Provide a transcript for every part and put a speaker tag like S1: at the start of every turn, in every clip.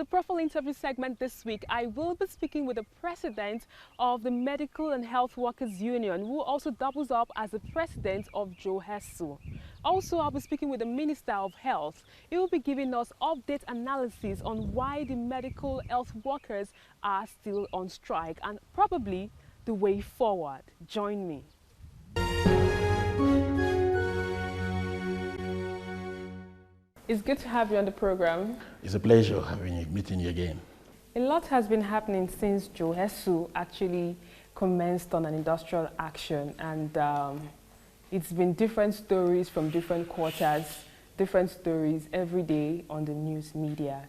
S1: the profile interview segment this week, I will be speaking with the president of the Medical and Health Workers Union, who also doubles up as the president of JOHESU. Also, I'll be speaking with the Minister of Health. He will be giving us update analysis on why the medical health workers are still on strike and probably the way forward. Join me. It's good to have you on the program.
S2: It's a pleasure meeting you again.
S1: A lot has been happening since JOHESU actually commenced on an industrial action, and it's been different stories from different quarters, different stories every day on the news media.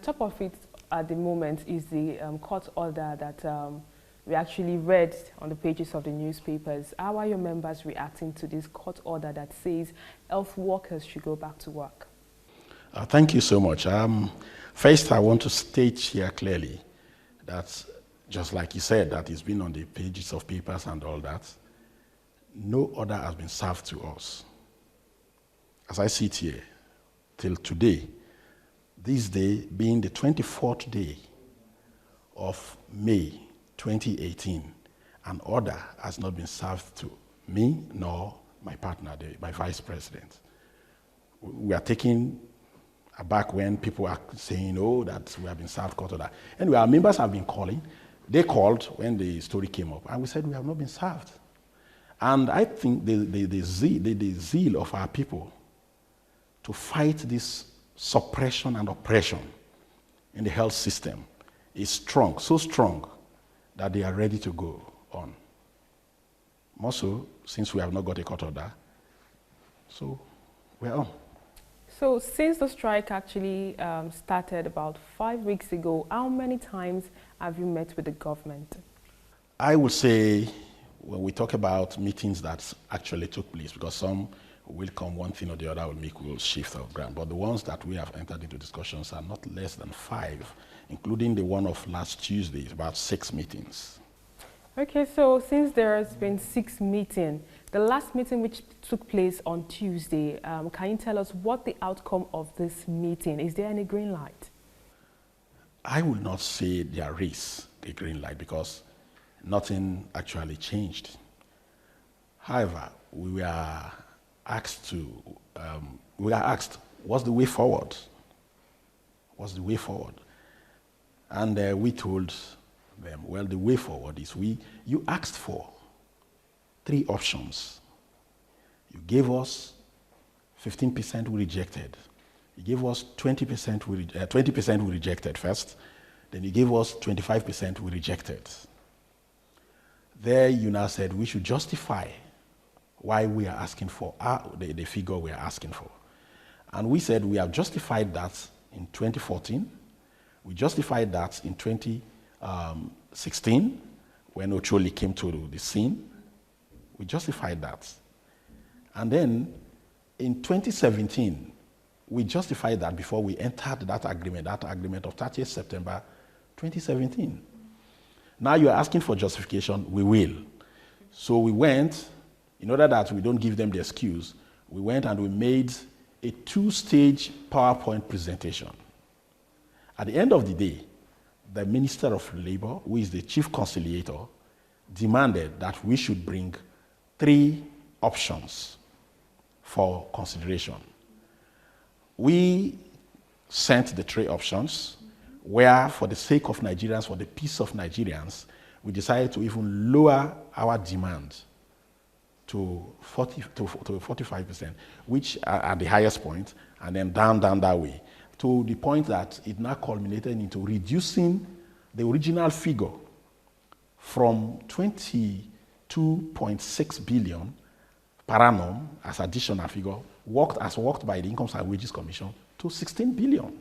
S1: Top of it at the moment is the court order that we actually read on the pages of the newspapers. How are your members reacting to this court order that says health workers should go back to work?
S2: Thank you so much. First, I want to state here clearly that, just like you said, that it's been on the pages of papers and all that, no order has been served to us. As I sit here, till today, this day being the 24th day of May 2018, an order has not been served to me nor my partner, my vice president. We are taking aback when people are saying, oh, that we have been served court order. Anyway, our members have been calling. They called when the story came up, and we said we have not been served. And I think the zeal of our people to fight this suppression and oppression in the health system is strong, so strong that they are ready to go on. More so, since we have not got a court order, so we're on.
S1: So since the strike actually started about 5 weeks ago, how many times have you met with the government?
S2: I would say when we talk about meetings that actually took place, because some will come one thing or the other will shift our ground, but the ones that we have entered into discussions are not less than 5, including the one of last Tuesday, about 6 meetings.
S1: Okay, so since there has been 6 meetings, the last meeting which took place on Tuesday, can you tell us what the outcome of this meeting? Is there any green light?
S2: I will not say there is a green light because nothing actually changed. However, we were asked, what's the way forward? What's the way forward? And we told them, well, the way forward is you asked for 3 options. You gave us 15% we rejected. You gave us 20% 20% we rejected first. Then you gave us 25% we rejected. There you now said we should justify why we are asking for the figure we are asking for. And we said we have justified that in 2014. We justified that in 2016 when Ocholi came to the scene. We justified that. And then in 2017, we justified that before we entered that agreement of 30th September 2017. Now you are asking for justification, we will. So we went, in order that we don't give them the excuse, we went and we made a 2-stage PowerPoint presentation. At the end of the day, the Minister of Labor, who is the chief conciliator, demanded that we should bring 3 options for consideration. We sent the 3 options where, for the sake of Nigerians, for the peace of Nigerians, we decided to even lower our demand to 45%, which are at the highest point, and then down that way, to the point that it now culminated into reducing the original figure from 22.6 billion per annum as additional figure, worked by the Incomes and Wages Commission, to 16 billion.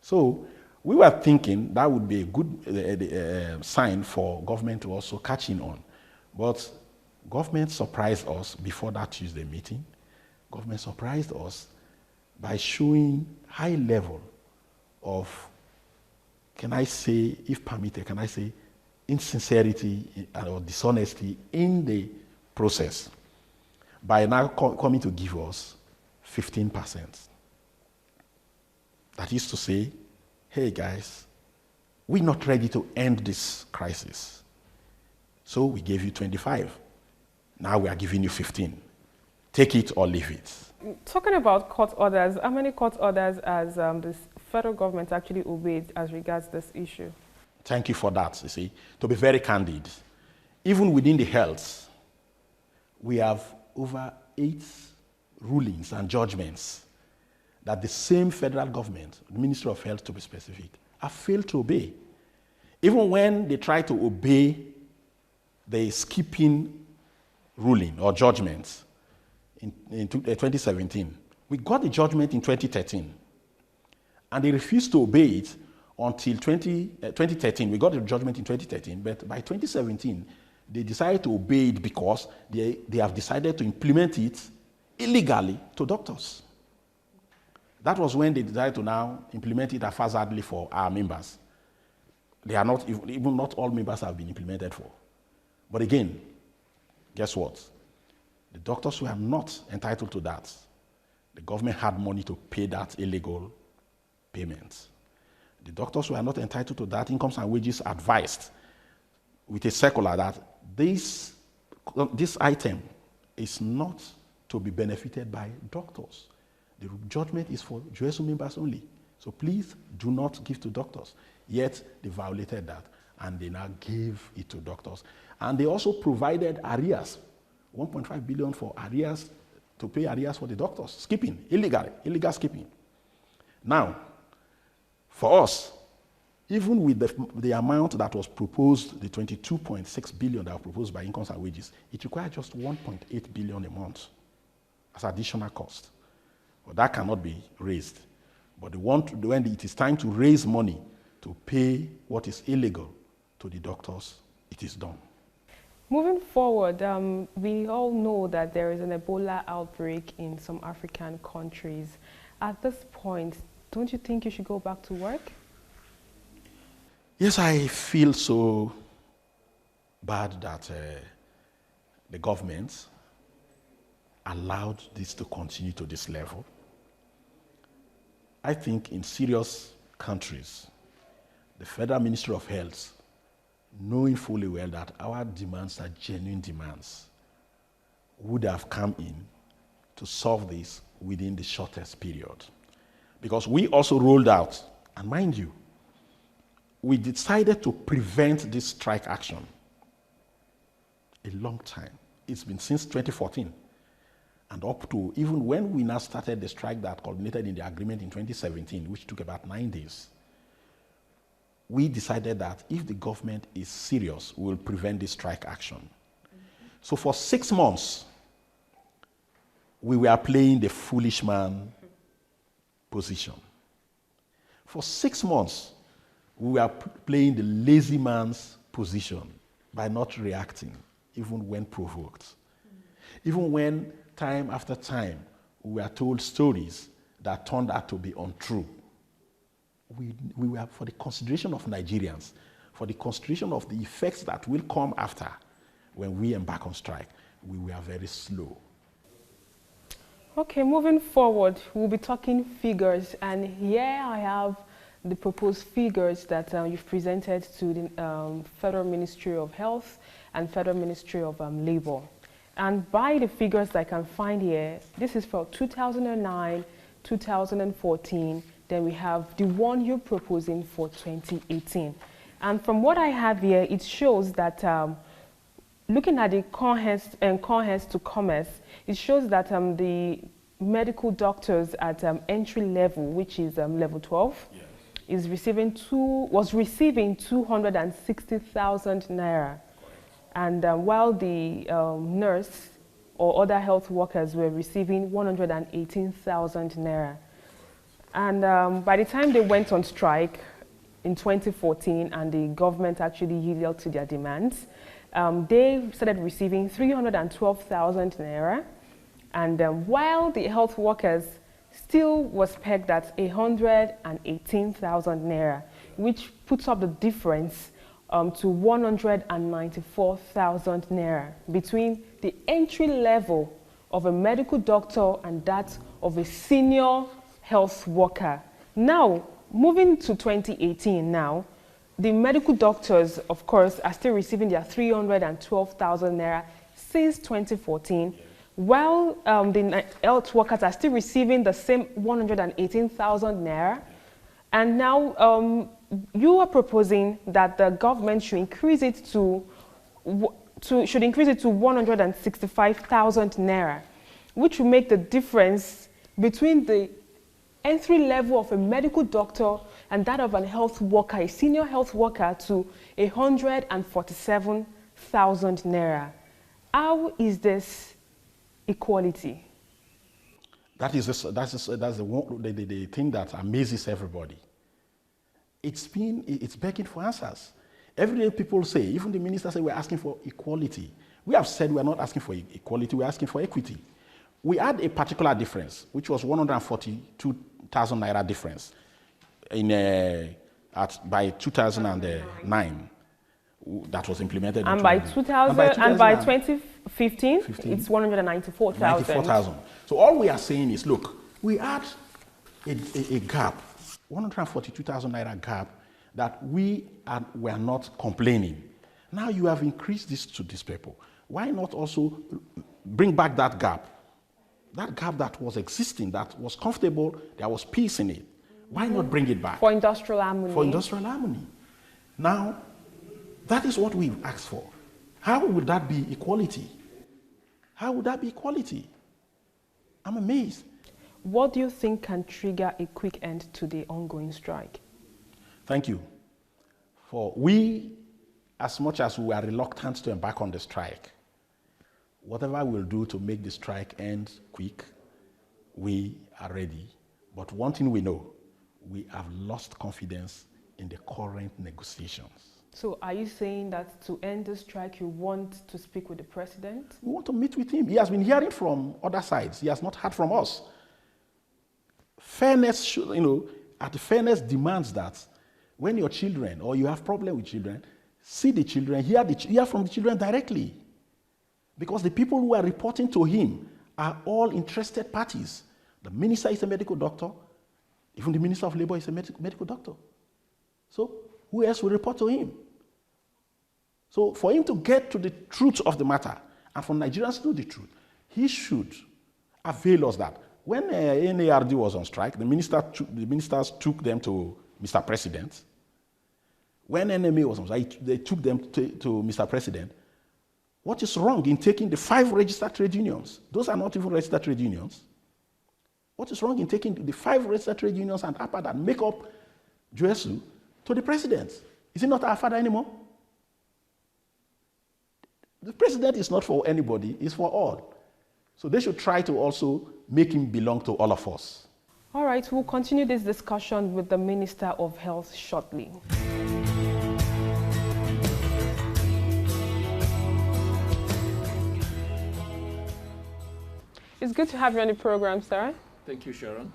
S2: So we were thinking that would be a good sign for government to also catch in on. But government surprised us before that Tuesday meeting. Government surprised us by showing high level of, can I say, if permitted, can I say, insincerity or dishonesty in the process by now coming to give us 15%. That is to say, hey guys, we're not ready to end this crisis. So we gave you 25. Now we are giving you 15. Take it or leave it.
S1: Talking about court orders, how many court orders has the federal government actually obeyed as regards this issue?
S2: Thank you for that, you see. To be very candid, even within the health, we have over 8 rulings and judgments that the same federal government, the Ministry of Health to be specific, have failed to obey. Even when they try to obey the skipping ruling or judgments in 2017, we got the judgment in 2013. And they refused to obey it until 2013. We got the judgment in 2013, but by 2017, they decided to obey it because they have decided to implement it illegally to doctors. That was when they decided to now implement it haphazardly for our members. They are not, even not all members have been implemented for. But again, guess what? The doctors were not entitled to that. The government had money to pay that illegal payment. The doctors were not entitled to that. Incomes and Wages advised with a circular that this item is not to be benefited by doctors. The judgment is for GSU members only. So please do not give to doctors. Yet they violated that and they now gave it to doctors. And they also provided arrears, 1.5 billion for arrears, to pay arrears for the doctors, skipping, illegal skipping. Now, for us, even with the amount that was proposed, the 22.6 billion that was proposed by Incomes and Wages, it required just 1.8 billion a month as additional cost. But that cannot be raised. But when it is time to raise money to pay what is illegal to the doctors, it is done.
S1: Moving forward, we all know that there is an Ebola outbreak in some African countries. At this point, don't you think you should go back to work?
S2: Yes, I feel so bad that the government allowed this to continue to this level. I think in serious countries, the Federal Ministry of Health, knowing fully well that our demands are genuine demands, would have come in to solve this within the shortest period. Because we also rolled out, and mind you, we decided to prevent this strike action a long time. It's been since 2014. And up to even when we now started the strike that culminated in the agreement in 2017, which took about 9 days, we decided that if the government is serious, we will prevent this strike action. So for 6 months, we were playing the foolish man position. For 6 months, we were playing the lazy man's position by not reacting, even when provoked. Even when time after time, we were told stories that turned out to be untrue. We were, for the consideration of Nigerians, for the consideration of the effects that will come after when we embark on strike, we were very slow.
S1: Okay, moving forward, we'll be talking figures, and here I have the proposed figures that you've presented to the Federal Ministry of Health and Federal Ministry of Labor. And by the figures that I can find here, this is for 2009, 2014, then we have the one you're proposing for 2018. And from what I have here, it shows that looking at the commerce to commerce, it shows that the medical doctors at entry level, which is level 12, yes, was receiving 260,000 naira. And while the nurse or other health workers were receiving 118,000 naira. And by the time they went on strike in 2014 and the government actually yielded to their demands, they started receiving 312,000 naira. And while the health workers still was pegged at 118,000 naira, which puts up the difference to 194,000 naira between the entry level of a medical doctor and that of a senior health worker. Now, moving to 2018 now, the medical doctors, of course, are still receiving their 312,000 naira since 2014, while the health workers are still receiving the same 118,000 naira. And now you are proposing that the government should increase it to 165,000 naira, which will make the difference between the entry level of a medical doctor and that of a health worker, a senior health worker, to 147,000 naira. How is this equality?
S2: That's the thing that amazes everybody. It's begging for answers. Every day people say, even the minister say, we're asking for equality. We have said we're not asking for equality, we're asking for equity. We had a particular difference, which was 142,000 naira difference by 2009. That was implemented.
S1: And
S2: in
S1: by 2015, it's 194,000.
S2: So all we are saying is, look, we had a gap, 142,000 naira gap, that we were not complaining. Now you have increased this to these people. Why not also bring back that gap? That gap that was existing, that was comfortable, there was peace in it. Why not bring it back?
S1: For industrial harmony.
S2: For industrial harmony. Now, that is what we've asked for. How would that be equality? How would that be equality? I'm amazed.
S1: What do you think can trigger a quick end to the ongoing strike?
S2: Thank you. For we, as much as we are reluctant to embark on the strike, whatever we'll do to make the strike end quick, we are ready. But one thing we know, we have lost confidence in the current negotiations.
S1: So are you saying that to end the strike, you want to speak with the president?
S2: We want to meet with him. He has been hearing from other sides. He has not heard from us. Fairness, fairness demands that when your children, or you have problem with children, see the children, hear from the children directly. Because the people who are reporting to him are all interested parties. The minister is a medical doctor. Even the minister of labor is a medical doctor. So who else will report to him? So for him to get to the truth of the matter, and for Nigerians to know the truth, he should avail us that. When NARD was on strike, the ministers took them to Mr. President. When NMA was on strike, they took them to Mr. President. What is wrong in taking the 5 registered trade unions? Those are not even registered trade unions. What is wrong in taking the 5 registered trade unions and APA that make up JSU to the president? Is he not our father anymore? The president is not for anybody, it's for all. So they should try to also make him belong to all of us.
S1: All right, we'll continue this discussion with the Minister of Health shortly. It's good to have you on the program, sir.
S3: Thank you, Sharon.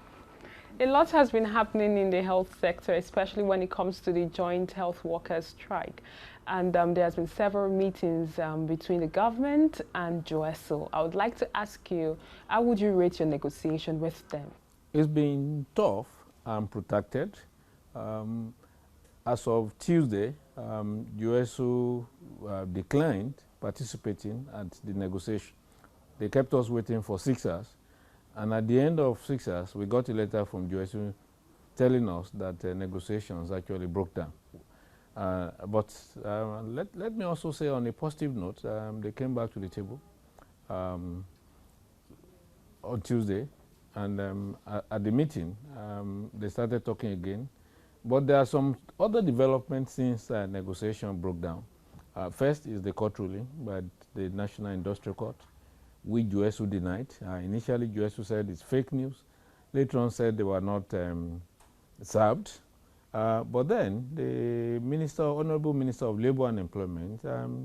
S1: A lot has been happening in the health sector, especially when it comes to the joint health workers strike. And there has been several meetings between the government and JOESO. I would like to ask you, how would you rate your negotiation with them?
S3: It's been tough and protracted. As of Tuesday, JOESO declined participating at the negotiation. They kept us waiting for 6 hours. And at the end of 6 hours, we got a letter from JOESO telling us that negotiations actually broke down. But let me also say on a positive note, they came back to the table on Tuesday, and at the meeting, they started talking again. But there are some other developments since negotiation broke down. First is the court ruling by the National Industrial Court, which JOESO denied. Initially, JOESO said it's fake news. Later on said they were not served. But then the Honorable Minister of Labor and Employment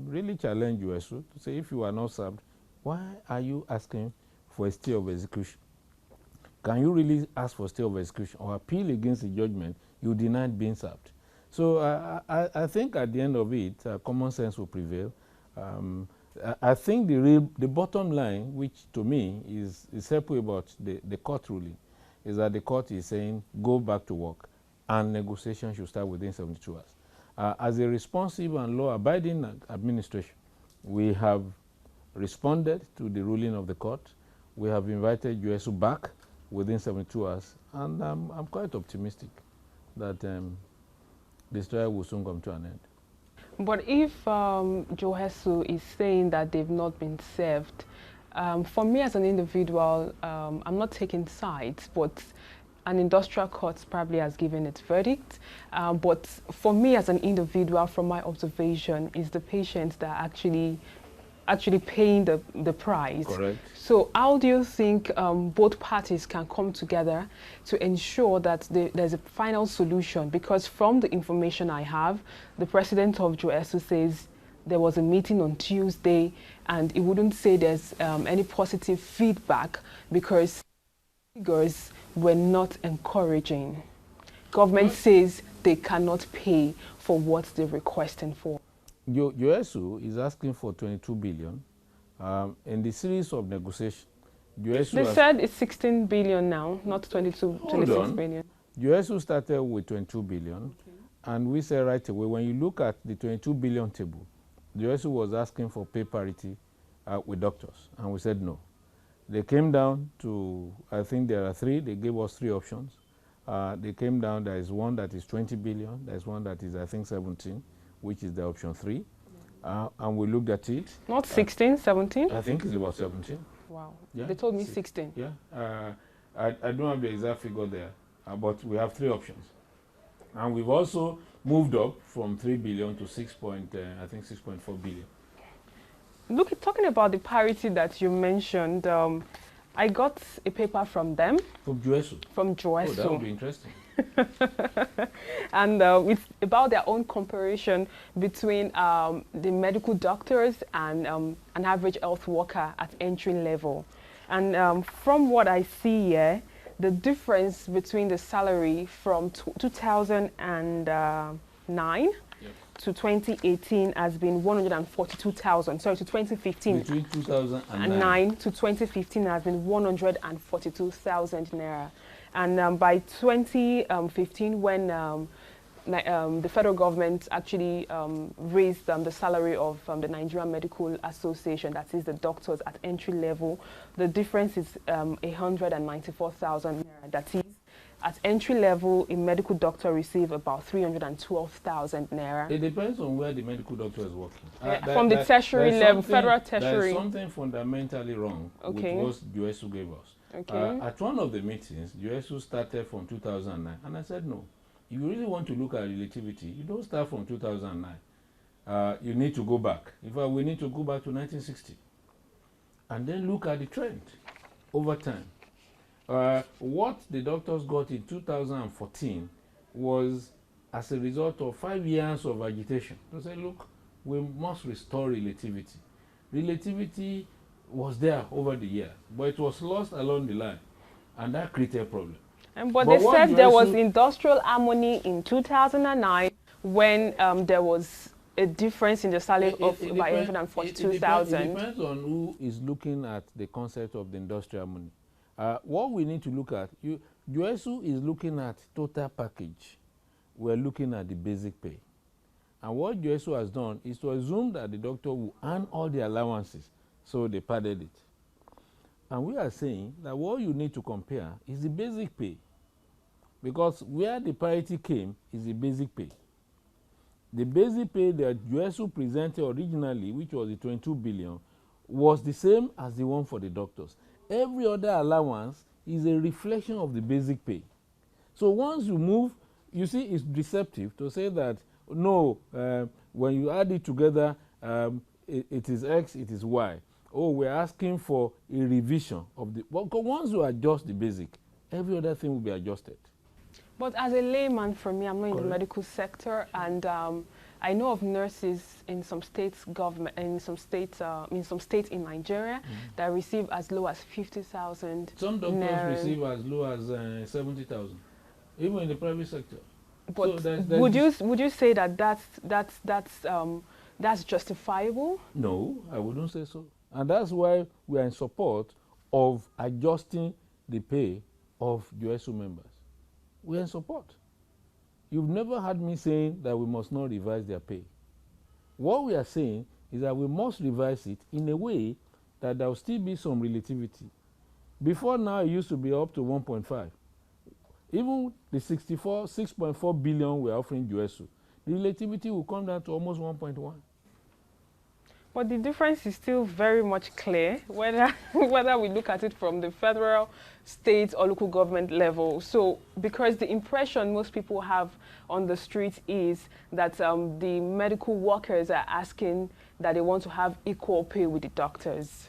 S3: really challenged JOESO to say, if you are not served, why are you asking for a stay of execution? Can you really ask for a stay of execution or appeal against the judgment you denied being served? So I think at the end of it, common sense will prevail. I think the bottom line, which to me is helpful about the court ruling, is that the court is saying, go back to work and negotiation should start within 72 hours. As a responsive and law-abiding administration, we have responded to the ruling of the court. We have invited USU back within 72 hours, and I'm quite optimistic that the strike will soon come to an end.
S1: But if Joesu is saying that they've not been served, for me as an individual, I'm not taking sides, but an industrial court probably has given its verdict. But for me as an individual, from my observation, is the patients that are actually paying the price.
S3: Correct.
S1: So how do you think both parties can come together to ensure that there's a final solution? Because from the information I have, the president of Joesu says there was a meeting on Tuesday and he wouldn't say there's any positive feedback because figures were not encouraging. Government says they cannot pay for what they're requesting for.
S3: USU is asking for 22 billion. In the series of negotiations,
S1: They said it's 16 billion now, not 26 billion.
S3: USU started with 22 billion, and we said right away, when you look at the 22 billion table, USU was asking for pay parity with doctors, and we said no. They came down to, I think there are three, they gave us three options. They came down, there is one that is 20 billion, there is one that is, I think, 17, which is the option 3. And we looked at it.
S1: Not 16, 17?
S3: I think it's about 17.
S1: Wow.
S3: Yeah.
S1: They told me 16.
S3: Yeah. I don't have the exact figure there, but we have 3 options. And we've also moved up from 3 billion to 6.4 billion.
S1: Look, talking about the parity that you mentioned, I got a paper from them.
S3: From Joesu?
S1: From Joesu.
S3: Oh, that would be interesting.
S1: And it's about their own comparison between the medical doctors and an average health worker at entry level. And from what I see here, the difference between the salary from 2009 to 2018 has been 142,000. Sorry, to 2015.
S3: Between 2009
S1: to 2015 has been 142,000 naira. And by 2015, when the federal government actually raised the salary of the Nigerian Medical Association, that is the doctors at entry level, the difference is 194,000 naira. That is, at entry level, a medical doctor receives about 312,000 naira.
S3: It depends on where the medical doctor is working.
S1: From the tertiary level, federal tertiary.
S3: There is something fundamentally wrong with what USU gave us. At one of the meetings, USU started from 2009, and I said, no, if you really want to look at relativity, you don't start from 2009. You need to go back. In fact, we need to go back to 1960 and then look at the trend over time. What the doctors got in 2014 was as a result of 5 years of agitation to say, look, we must restore relativity. Relativity was there over the years, but it was lost along the line, and that created a problem.
S1: But they said there was industrial harmony in 2009 when there was a difference in the salary of about 142,000.
S3: It depends on who is looking at the concept of the industrial harmony. What we need to look at, USU is looking at total package. We're looking at the basic pay. And what USU has done is to assume that the doctor will earn all the allowances, so they padded it. And we are saying that what you need to compare is the basic pay, because where the parity came is the basic pay. The basic pay that USU presented originally, which was the 22 billion, was the same as the one for the doctors. Every other allowance is a reflection of the basic pay. So once you move, you see it's deceptive to say that, no, when you add it together, it is X, it is Y. Oh, we're asking for a revision of the... Well, once you adjust the basic, every other thing will be adjusted.
S1: But as a layman, for me, I'm not in the medical sector, and I know of nurses in some states in some states in Nigeria that receive as low as 50,000.
S3: Some doctors receive as low as 70,000, even in the private sector.
S1: But so would you say that that's justifiable?
S3: No, I wouldn't say so. And that's why we are in support of adjusting the pay of USU members. We are in support. you've never heard me saying that we must not revise their pay. What we are saying is that we must revise it in a way that there will still be some relativity. Before now, it used to be up to 1.5. Even the 6.4 billion we're offering USU, the relativity will come down to almost 1.1.
S1: But the difference is still very much clear, whether we look at it from the federal, state, or local government level. So, because the impression most people have on the street is that the medical workers are asking that they want to have equal pay with the doctors.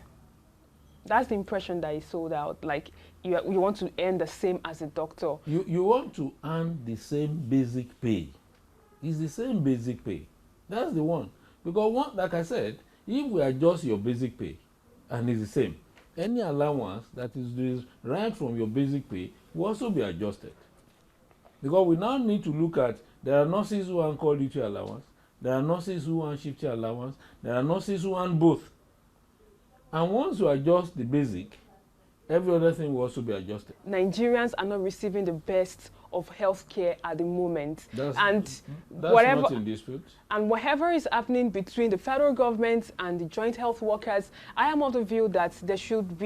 S1: That's the impression that is sold out. Like, you want to earn the same as a doctor.
S3: You want to earn the same basic pay. It's the same basic pay. That's the one. Because like I said, if we adjust your basic pay and it's the same, any allowance that is derived from your basic pay will also be adjusted. Because we now need to look at, there are nurses who earn call duty allowance, there are nurses who earn shift allowance, there are nurses who earn both. And once you adjust the basic, every other thing will also be adjusted.
S1: Nigerians are not receiving the best of healthcare at the moment.
S3: That's
S1: whatever,
S3: not in dispute.
S1: And whatever is happening between the federal government and the joint health workers, I am of the view that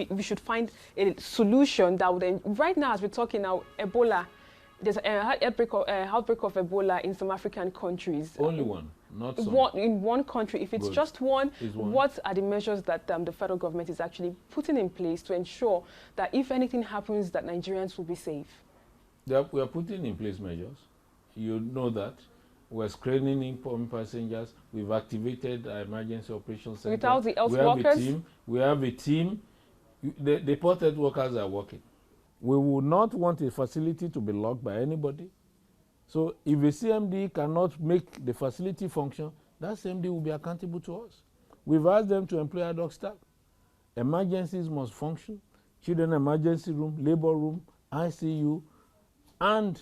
S1: we should find a solution that would, right now as we're talking now, Ebola, there's an outbreak of Ebola in some African countries.
S3: Only one, not some.
S1: In one country. If it's just one, what are the measures that the federal government is actually putting in place to ensure that if anything happens, that Nigerians will be safe?
S3: We are putting in place measures. You know that. We're screening incoming passengers. We've activated our emergency operations center.
S1: Without the health workers?
S3: We have a team. The deported workers are working. We would not want a facility to be locked by anybody. So if a CMD cannot make the facility function, that CMD will be accountable to us. We've asked them to employ ad hoc staff. Emergencies must function. Children emergency room, labor room, ICU, and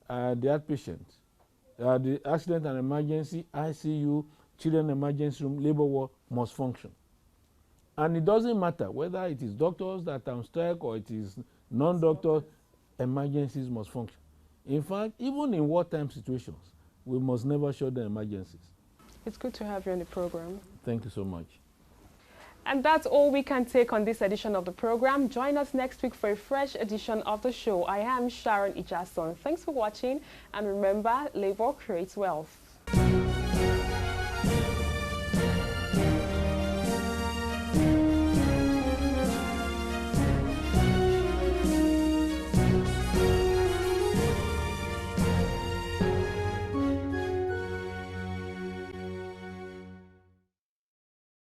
S3: the outpatients. The accident and emergency, ICU, children emergency room, labor ward must function. And it doesn't matter whether it is doctors that are on strike or it is non-doctors, emergencies must function. In fact, even in wartime situations, we must never shut down emergencies.
S1: It's good to have you on the program.
S3: Thank you so much.
S1: And that's all we can take on this edition of the program. Join us next week for a fresh edition of the show. I am Sharon Ijason. Thanks for watching, and remember, labor creates wealth.